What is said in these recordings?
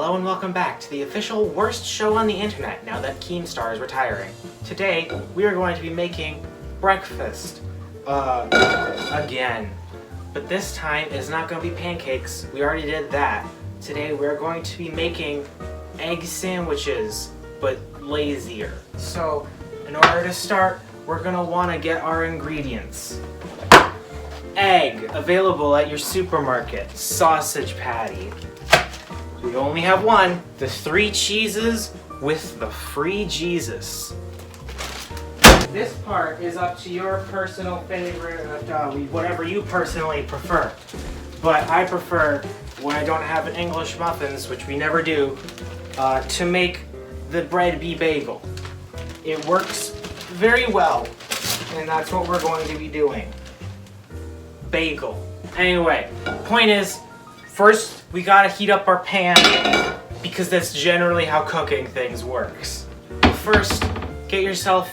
Hello and welcome back to the official worst show on the internet now that Keemstar is retiring. Today, we are going to be making breakfast. Again. But this time, it's not going to be pancakes. We already did that. Today, we're going to be making egg sandwiches, but lazier. So, in order to start, we're going to want to get our ingredients. Egg, available at your supermarket. Sausage patty. We only have one. The 3 cheeses with the free Jesus. This part is up to your personal favorite, whatever you personally prefer. But I prefer, when I don't have an English muffins, which we never do, to make the bread be bagel. It works very well, and that's what we're going to be doing. Bagel. Anyway, point is, first we gotta heat up our pan because that's generally how cooking things works. First, get yourself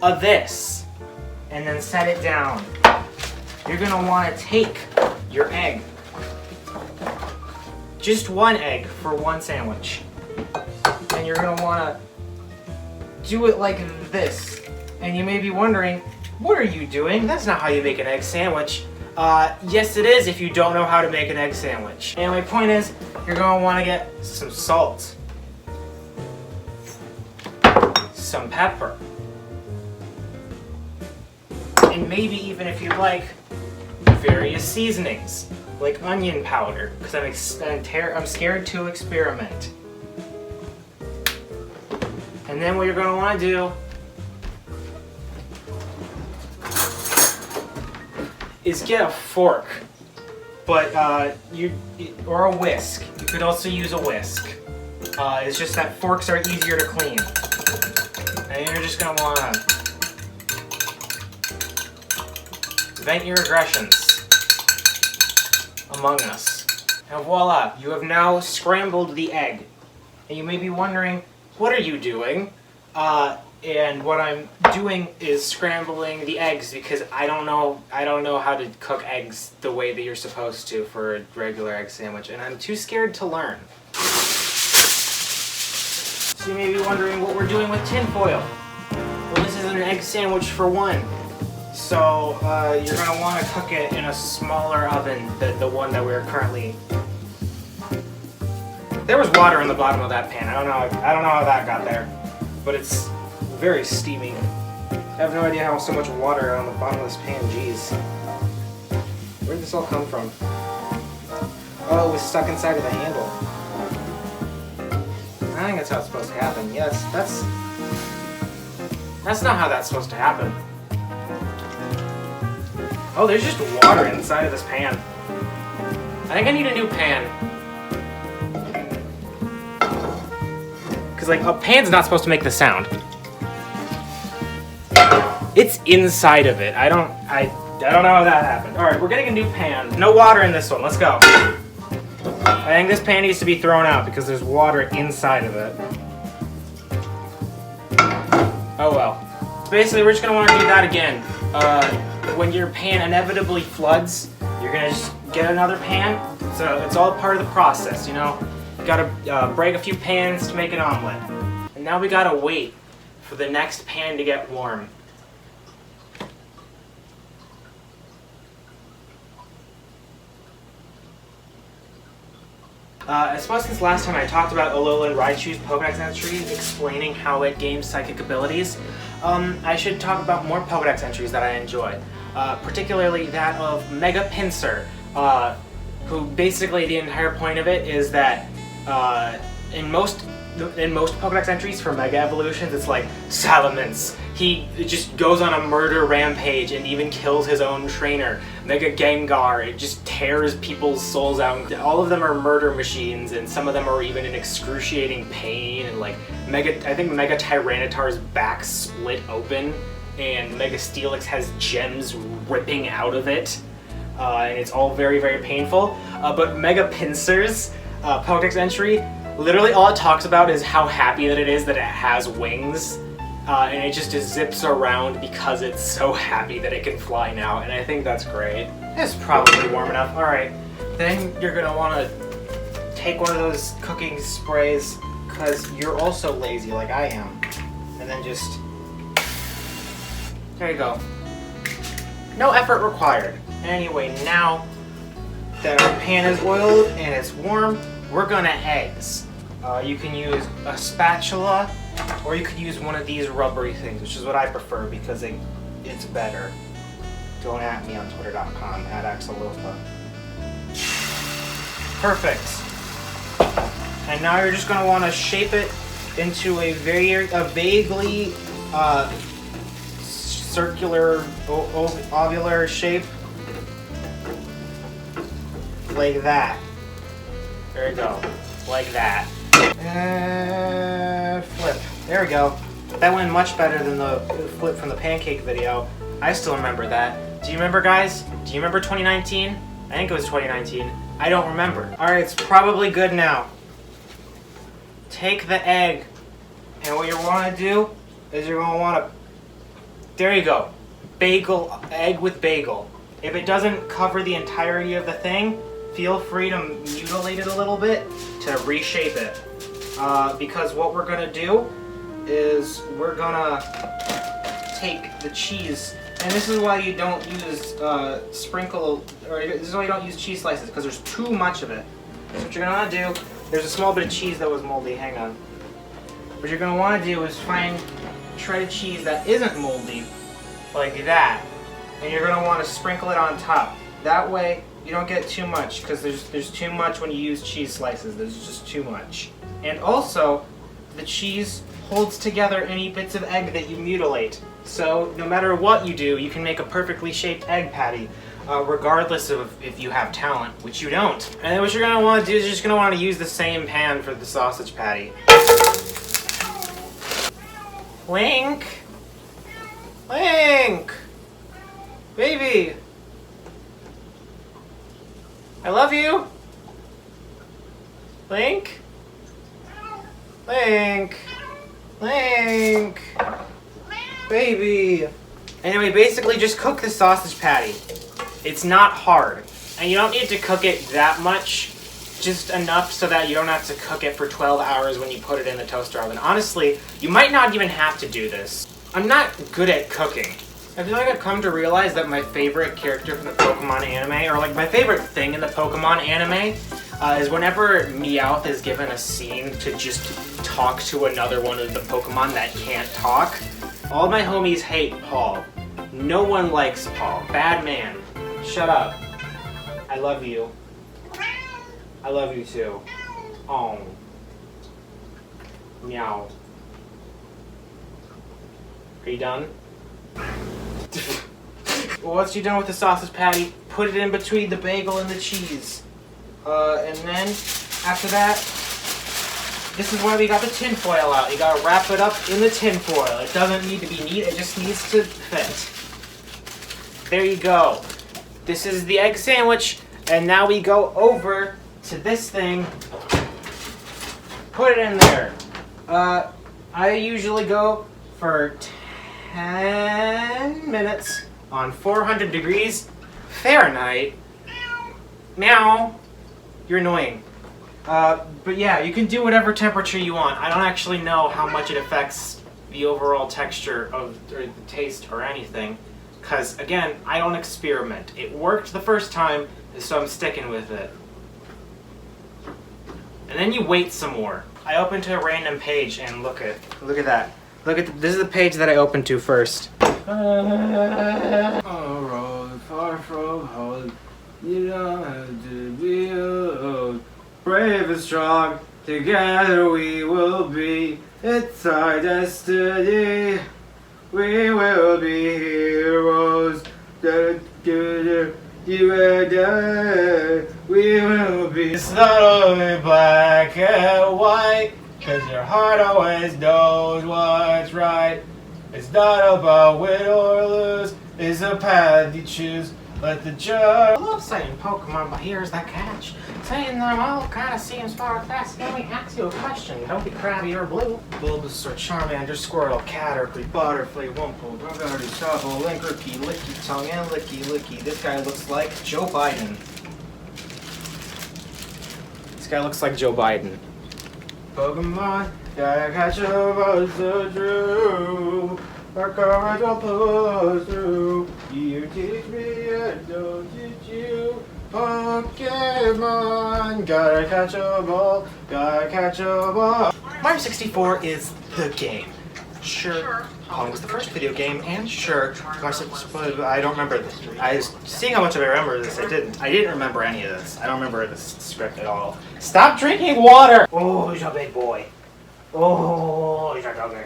a this and then set it down. You're gonna wanna take your egg. Just one egg for one sandwich. And you're gonna wanna do it like this. And you may be wondering, what are you doing? That's not how you make an egg sandwich. Yes it is if you don't know how to make an egg sandwich. And my point is, you're gonna wanna get some salt, some pepper, and maybe even if you like, various seasonings, like onion powder, because I'm scared to experiment. And then what you're gonna wanna do is get a fork, but or a whisk. You could also use a whisk. It's just that forks are easier to clean. And you're just gonna wanna vent your aggressions among us. And voila, you have now scrambled the egg. And you may be wondering, what are you doing? And what I'm doing is scrambling the eggs because I don't know how to cook eggs the way that you're supposed to for a regular egg sandwich, and I'm too scared to learn. So you may be wondering what we're doing with tin foil. Well, this is an egg sandwich for one. So you're gonna want to cook it in a smaller oven than the one that we're currently. There was water in the bottom of that pan. I don't know how that got there, but it's very steamy. I have no idea how so much water on the bottom of this pan, jeez. Where did this all come from? Oh, it was stuck inside of the handle. I think that's how it's supposed to happen. Yes, that's not how that's supposed to happen. Oh, there's just water inside of this pan. I think I need a new pan. Because like, a pan's not supposed to make the sound. It's inside of it. I don't know how that happened. Alright, we're getting a new pan. No water in this one. Let's go. I think this pan needs to be thrown out because there's water inside of it. Oh well. Basically, we're just going to want to do that again. When your pan inevitably floods, you're going to just get another pan. So it's all part of the process, you know? You got to break a few pans to make an omelet. And now we got to wait for the next pan to get warm. I suppose since last time I talked about Alolan Raichu's Pokedex entry explaining how it gains psychic abilities, I should talk about more Pokedex entries that I enjoy. Particularly that of Mega Pinsir, who basically the entire point of it is that in most Pokedex entries for Mega Evolutions, it's like Salamence. He just goes on a murder rampage and even kills his own trainer. Mega Gengar, it just tears people's souls out. All of them are murder machines, and some of them are even in excruciating pain. And like I think Mega Tyranitar's back split open, and Mega Steelix has gems ripping out of it, and it's all very, very painful. But Mega Pinsir's Pokedex entry, literally all it talks about is how happy that it is that it has wings. And it just zips around because it's so happy that it can fly now, and I think that's great. It's probably warm enough. Alright, then you're going to want to take one of those cooking sprays, because you're also lazy like I am. And then just, there you go. No effort required. Anyway, now that our pan is oiled and it's warm, we're gonna eggs. You can use a spatula, or you could use one of these rubbery things, which is what I prefer because it's better. Don't at me on twitter.com, @Axelopa. Perfect. And now you're just gonna wanna shape it into a vaguely circular, ovular shape. Like that. There you go. Like that. Flip. There we go. That went much better than the flip from the pancake video. I still remember that. Do you remember, guys? Do you remember 2019? I think it was 2019. I don't remember. Alright, it's probably good now. Take the egg, and what you want to do is you're going to want to, there you go, egg with bagel. If it doesn't cover the entirety of the thing, feel free to mutilate it a little bit to reshape it. Because what we're going to do is we're going to take the cheese, and this is why you don't use this is why you don't use cheese slices, because there's too much of it. So what you're going to want to do, there's a small bit of cheese that was moldy, hang on. What you're going to want to do is find shredded cheese that isn't moldy, like that. And you're going to want to sprinkle it on top. That way you don't get too much, because there's too much when you use cheese slices. There's just too much. And also, the cheese holds together any bits of egg that you mutilate. So no matter what you do, you can make a perfectly shaped egg patty. Regardless of if you have talent, which you don't. And then what you're gonna want to do is you're just gonna want to use the same pan for the sausage patty. Link! Link! Baby! I love you! Link! Link! Link! Baby! Anyway, basically just cook the sausage patty. It's not hard, and you don't need to cook it that much, just enough so that you don't have to cook it for 12 hours when you put it in the toaster oven. Honestly, you might not even have to do this. I'm not good at cooking. I feel like I've come to realize that my favorite character from the Pokemon anime, or like my favorite thing in the Pokemon anime, is whenever Meowth is given a scene to just talk to another one of the Pokemon that can't talk. All my homies hate Paul. No one likes Paul. Bad man. Shut up. I love you. I love you too. Oh. Meow. Are you done? Once you're done with the sausage patty, put it in between the bagel and the cheese. And then, after that, this is why we got the tin foil out. You gotta wrap it up in the tin foil. It doesn't need to be neat, it just needs to fit. There you go. This is the egg sandwich, and now we go over to this thing. Put it in there. I usually go for 10 minutes on 400 degrees Fahrenheit. Meow. You're annoying. But yeah, you can do whatever temperature you want. I don't actually know how much it affects the overall texture or the taste or anything. Because, again, I don't experiment. It worked the first time, so I'm sticking with it. And then you wait some more. I open to a random page and look at that. This is the page that I opened to first. Road far from home, you don't have to be alone. Brave and strong, together we will be. It's our destiny. We will be heroes. You and I, we will be. It's not only black and white, 'cause your heart always knows what's right. It's not about win or lose, it's a path you choose. Let the judge. I love saying Pokemon, but here's the catch. Saying them all kind of seems far fast. Let me ask you a question. Don't be crabby or blue. Bulbasaur, Charmander, Squirtle, Caterpie, Butterfree, Wumple, Dragari, Sabo, Linkerkey, Licky Tongue, and Licky Licky. This guy looks like Joe Biden. This guy looks like Joe Biden. Pokemon, gotta catch a monster true. Our courage will pull us through. You teach me and don't teach you. Pokemon, gotta catch a ball, gotta catch a ball. Mario 64 is the game. Sure, Pong was the first video game, and sure, I don't remember this. I was seeing how much I remember this. I didn't remember any of this. I don't remember this script at all. Stop drinking water! Oh, he's a big boy. Oh, he's a doggy.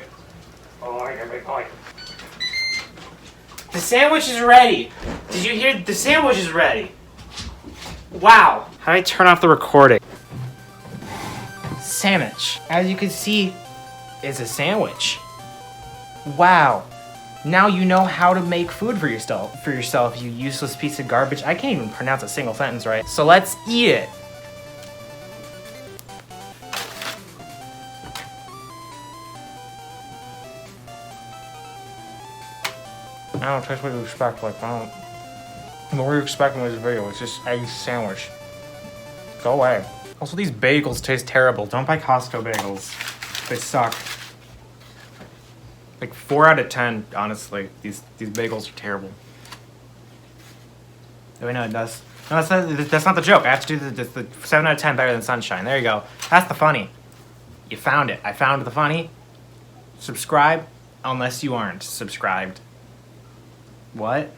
Oh, he's a big boy. The sandwich is ready. Did you hear? The sandwich is ready. Wow. How do I turn off the recording? Sandwich. As you can see, it's a sandwich. Wow. Now you know how to make food for yourself, you useless piece of garbage. I can't even pronounce a single sentence right. So let's eat it. I don't taste what you expect. Like, I don't. What were you expecting in this video? It's just egg sandwich. Go away. Also, these bagels taste terrible. Don't buy Costco bagels. They suck. Like 4 out of 10, honestly. These bagels are terrible. Oh, wait, no, that's not the joke. I have to do the 7 out of 10 better than Sunshine. There you go. That's the funny. You found it. I found the funny. Subscribe, unless you aren't subscribed. What?